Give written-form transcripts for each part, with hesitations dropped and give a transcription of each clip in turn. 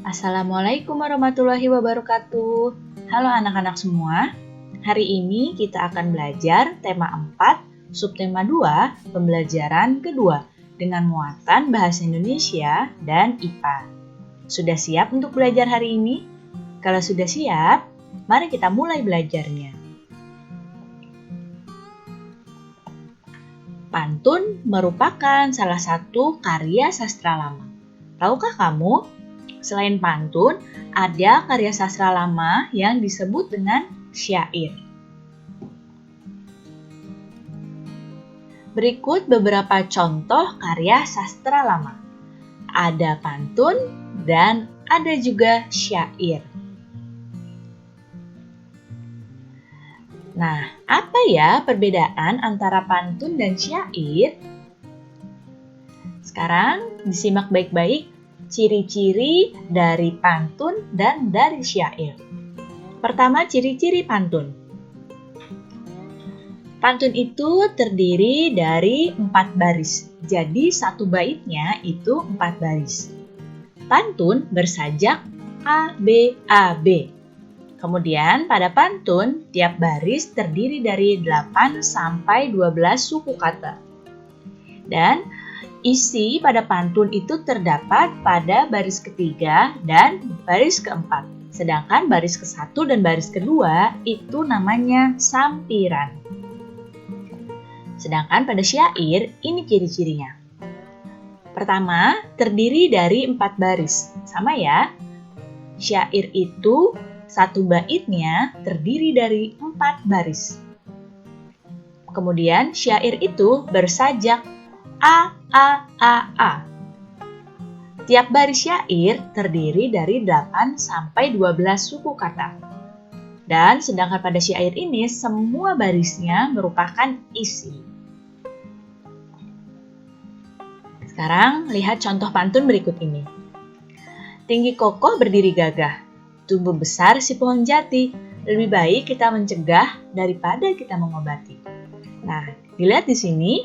Assalamualaikum warahmatullahi wabarakatuh. Halo anak-anak semua. Hari ini kita akan belajar tema 4, subtema 2, pembelajaran kedua dengan muatan bahasa Indonesia dan IPA. Sudah siap untuk belajar hari ini? Kalau sudah siap, mari kita mulai belajarnya. Pantun merupakan salah satu karya sastra lama. Tahukah kamu? Selain pantun, ada karya sastra lama yang disebut dengan syair. Berikut beberapa contoh karya sastra lama. Ada pantun dan ada juga syair. Nah, apa ya perbedaan antara pantun dan syair? Sekarang disimak baik-baik ciri-ciri dari pantun dan dari syair. Pertama, ciri-ciri pantun. Pantun itu terdiri dari 4 baris. Jadi satu baitnya itu 4 baris. Pantun bersajak A, B, A, B. Kemudian pada pantun, tiap baris terdiri dari 8 sampai 12 suku kata. Dan isi pada pantun itu terdapat pada baris ketiga dan baris keempat. Sedangkan baris ke-1 dan baris kedua itu namanya sampiran. Sedangkan pada syair, ini ciri-cirinya. Pertama, terdiri dari 4 baris. Sama ya. Syair itu satu baitnya terdiri dari 4 baris. Kemudian syair itu bersajak A, A, A, A. Tiap baris syair terdiri dari 8 sampai 12 suku kata. Dan sedangkan pada syair ini semua barisnya merupakan isi. Sekarang lihat contoh pantun berikut ini. Tinggi kokoh berdiri gagah. Tumbuh besar si pohon jati, lebih baik kita mencegah daripada kita mengobati. Nah, dilihat di sini.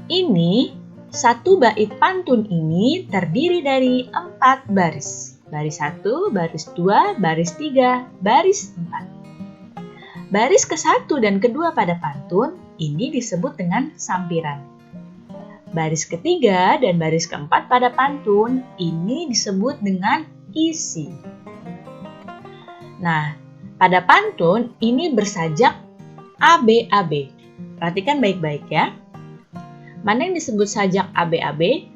Ini satu bait pantun ini terdiri dari 4 baris. Baris 1, baris 2, baris 3, baris 4. Baris ke-1 dan kedua pada pantun ini disebut dengan sampiran. Baris ketiga dan baris keempat pada pantun ini disebut dengan isi. Nah, pada pantun ini bersajak ABAB. Perhatikan baik-baik ya. Mana yang disebut sajak ABAB?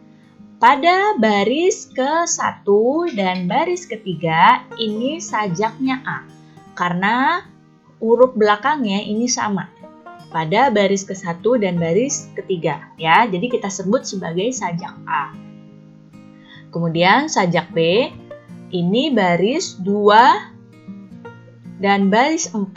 Pada baris ke-1 dan baris ketiga ini sajaknya A. Karena huruf belakangnya ini sama. Pada baris ke-1 dan baris ketiga ya. Jadi kita sebut sebagai sajak A. Kemudian sajak B, ini baris 2 dan baris 4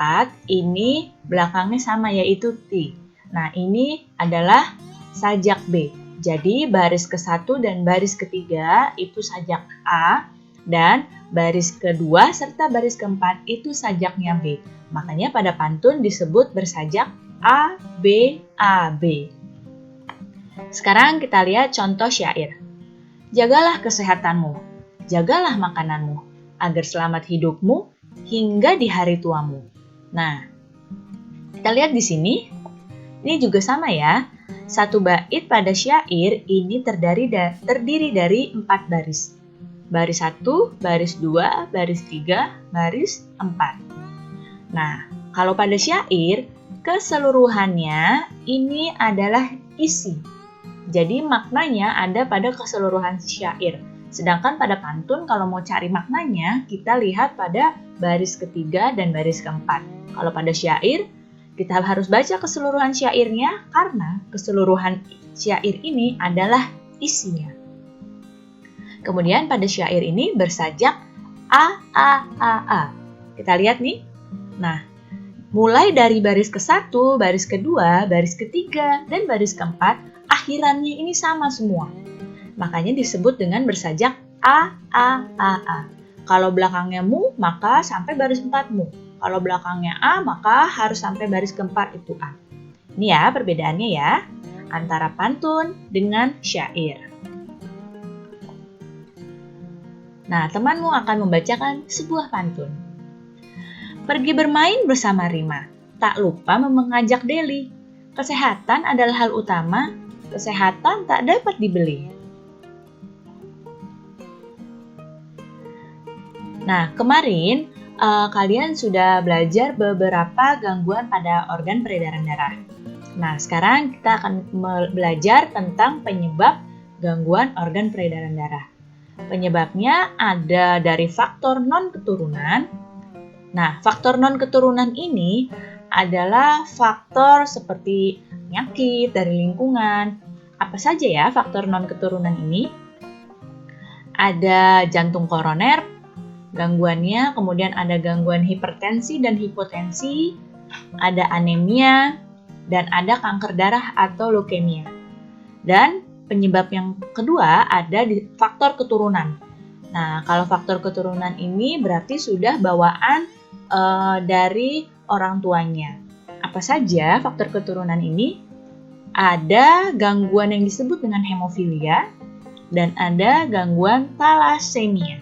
ini belakangnya sama yaitu T. Nah ini adalah sajak B. Jadi baris ke-1 dan baris ketiga itu sajak A dan baris kedua serta baris keempat itu sajaknya B. Makanya pada pantun disebut bersajak A, B, A, B. Sekarang kita lihat contoh syair. Jagalah kesehatanmu, jagalah makananmu, agar selamat hidupmu hingga di hari tuamu. Nah, kita lihat di sini, ini juga sama ya. Satu bait pada syair ini terdiri dari 4 baris. Baris 1, baris 2, baris 3, baris 4. Nah, kalau pada syair, keseluruhannya ini adalah isi. Jadi maknanya ada pada keseluruhan syair. Sedangkan pada pantun kalau mau cari maknanya, kita lihat pada baris ketiga dan baris keempat. Kalau pada syair, kita harus baca keseluruhan syairnya karena keseluruhan syair ini adalah isinya. Kemudian pada syair ini bersajak A, A, A, A. Kita lihat nih. Nah, mulai dari baris ke-1, baris kedua, baris ketiga, dan baris keempat, akhirannya ini sama semua. Makanya disebut dengan bersajak A, A, A, A. Kalau belakangnya mu, maka sampai baris 4 mu. Kalau belakangnya A, maka harus sampai baris keempat itu A. Ini ya perbedaannya ya, antara pantun dengan syair. Nah, temanmu akan membacakan sebuah pantun. Pergi bermain bersama Rima, tak lupa mengajak Deli. Kesehatan adalah hal utama, kesehatan tak dapat dibeli. Nah, kemarin kalian sudah belajar beberapa gangguan pada organ peredaran darah. Nah, sekarang kita akan belajar tentang penyebab gangguan organ peredaran darah. Penyebabnya ada dari faktor non-keturunan. Nah, faktor non-keturunan ini adalah faktor seperti penyakit dari lingkungan. Apa saja ya faktor non-keturunan ini? Ada jantung koroner, gangguannya, kemudian ada gangguan hipertensi dan hipotensi, ada anemia, dan ada kanker darah atau leukemia. Dan penyebab yang kedua ada di faktor keturunan. Nah, kalau faktor keturunan ini berarti sudah bawaan dari orang tuanya. Apa saja faktor keturunan ini? Ada gangguan yang disebut dengan hemofilia dan ada gangguan thalassemia.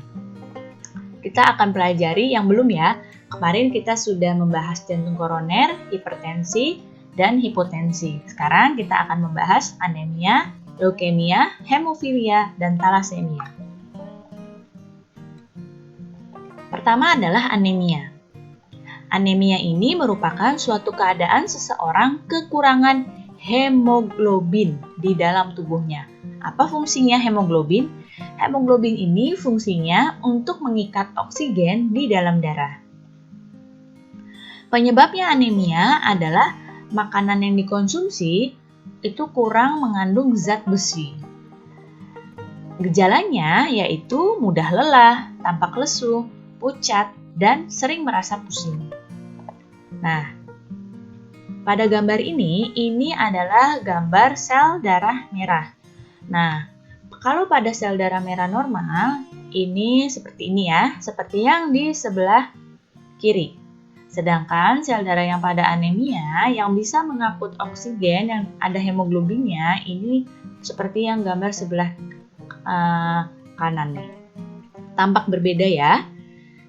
Kita akan pelajari yang belum ya. Kemarin kita sudah membahas jantung koroner, hipertensi, dan hipotensi. Sekarang kita akan membahas anemia, leukemia, hemofilia, dan thalassemia. Pertama adalah anemia. Anemia ini merupakan suatu keadaan seseorang kekurangan hemoglobin di dalam tubuhnya. Apa fungsinya hemoglobin? Hemoglobin ini fungsinya untuk mengikat oksigen di dalam darah. Penyebabnya anemia adalah makanan yang dikonsumsi itu kurang mengandung zat besi. Gejalanya yaitu mudah lelah, tampak lesu, pucat, dan sering merasa pusing. Nah, pada gambar ini adalah gambar sel darah merah. Nah, kalau pada sel darah merah normal, ini seperti ini ya, seperti yang di sebelah kiri. Sedangkan sel darah yang pada anemia yang bisa mengangkut oksigen yang ada hemoglobinnya ini seperti yang gambar sebelah kanan nih. Tampak berbeda ya.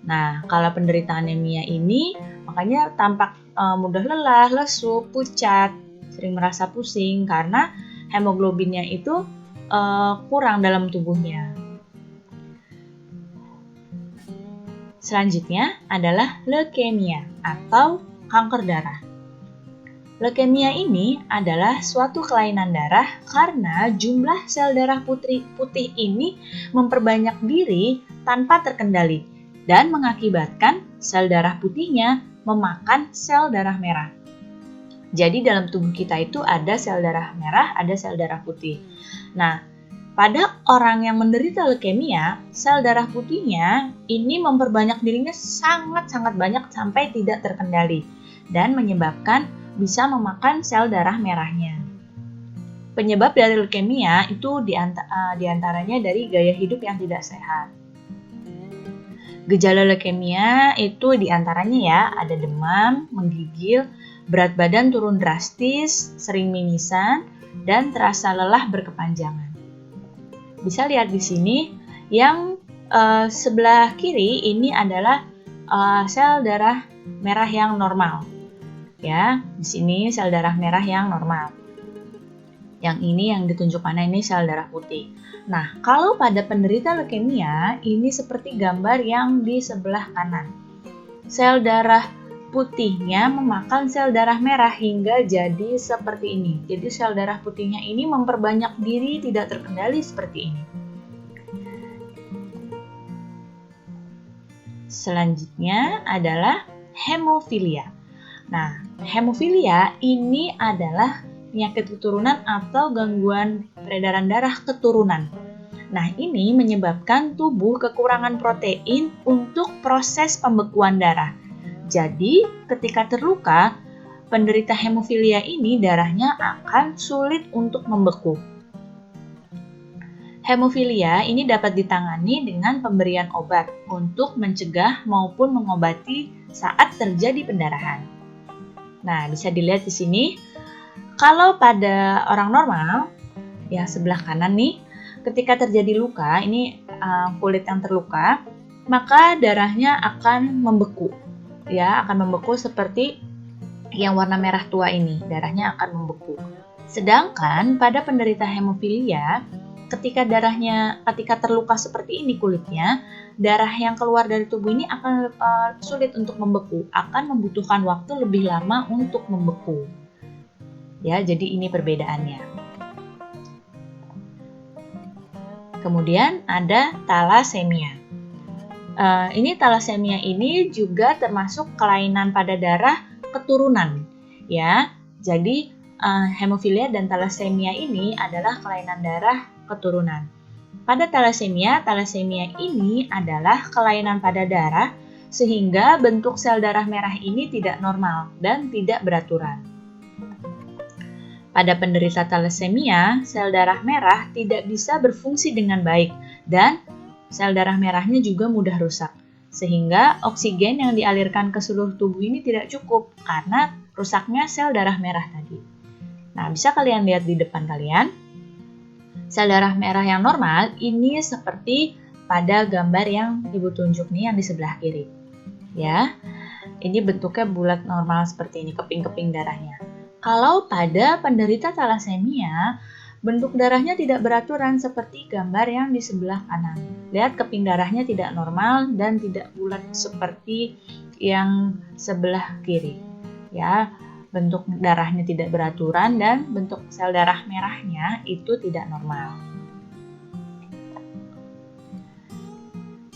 Nah, kalau penderita anemia ini makanya tampak mudah lelah, lesu, pucat, sering merasa pusing karena hemoglobinnya itu kurang dalam tubuhnya. Selanjutnya adalah leukemia atau kanker darah. Leukemia ini adalah suatu kelainan darah karena jumlah sel darah putih ini memperbanyak diri tanpa terkendali dan mengakibatkan sel darah putihnya memakan sel darah merah. Jadi dalam tubuh kita itu ada sel darah merah, ada sel darah putih. Nah, pada orang yang menderita leukemia, sel darah putihnya ini memperbanyak dirinya sangat-sangat banyak sampai tidak terkendali dan menyebabkan bisa memakan sel darah merahnya. Penyebab dari leukemia itu diantaranya dari gaya hidup yang tidak sehat. Gejala leukemia itu diantaranya ya ada demam, menggigil, berat badan turun drastis, sering mimisan, dan terasa lelah berkepanjangan. Bisa lihat di sini yang sebelah kiri ini adalah sel darah merah yang normal. Ya, di sini sel darah merah yang normal. Yang ini yang ditunjuk mana ini sel darah putih. Nah, kalau pada penderita leukemia ini seperti gambar yang di sebelah kanan. Sel darah putihnya memakan sel darah merah hingga jadi seperti ini. Jadi sel darah putihnya ini memperbanyak diri tidak terkendali seperti ini. Selanjutnya adalah hemofilia. Nah, hemofilia ini adalah penyakit keturunan atau gangguan peredaran darah keturunan. Nah, ini menyebabkan tubuh kekurangan protein untuk proses pembekuan darah. Jadi, ketika terluka, penderita hemofilia ini darahnya akan sulit untuk membeku. Hemofilia ini dapat ditangani dengan pemberian obat untuk mencegah maupun mengobati saat terjadi pendarahan. Nah, bisa dilihat di sini. Kalau pada orang normal, yang sebelah kanan nih, ketika terjadi luka, ini kulit yang terluka, maka darahnya akan membeku. Ya, akan membeku seperti yang warna merah tua ini, darahnya akan membeku. Sedangkan pada penderita hemofilia, ketika terluka seperti ini kulitnya, darah yang keluar dari tubuh ini akan sulit untuk membeku, akan membutuhkan waktu lebih lama untuk membeku. Ya, jadi ini perbedaannya. Kemudian ada thalassemia. Ini thalassemia ini juga termasuk kelainan pada darah keturunan. Ya, jadi hemofilia dan thalassemia ini adalah kelainan darah keturunan. Pada thalassemia ini adalah kelainan pada darah sehingga bentuk sel darah merah ini tidak normal dan tidak beraturan. Pada penderita thalassemia, sel darah merah tidak bisa berfungsi dengan baik dan sel darah merahnya juga mudah rusak. Sehingga oksigen yang dialirkan ke seluruh tubuh ini tidak cukup karena rusaknya sel darah merah tadi. Nah, bisa kalian lihat di depan kalian. Sel darah merah yang normal ini seperti pada gambar yang Ibu tunjuk nih yang di sebelah kiri. Ya, ini bentuknya bulat normal seperti ini, keping-keping darahnya. Kalau pada penderita thalassemia, bentuk darahnya tidak beraturan seperti gambar yang di sebelah kanan. Lihat keping darahnya tidak normal dan tidak bulat seperti yang sebelah kiri. Ya, bentuk darahnya tidak beraturan dan bentuk sel darah merahnya itu tidak normal.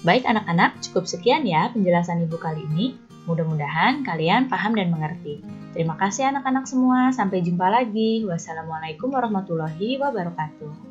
Baik anak-anak, cukup sekian ya penjelasan Ibu kali ini. Mudah-mudahan kalian paham dan mengerti. Terima kasih anak-anak semua. Sampai jumpa lagi. Wassalamualaikum warahmatullahi wabarakatuh.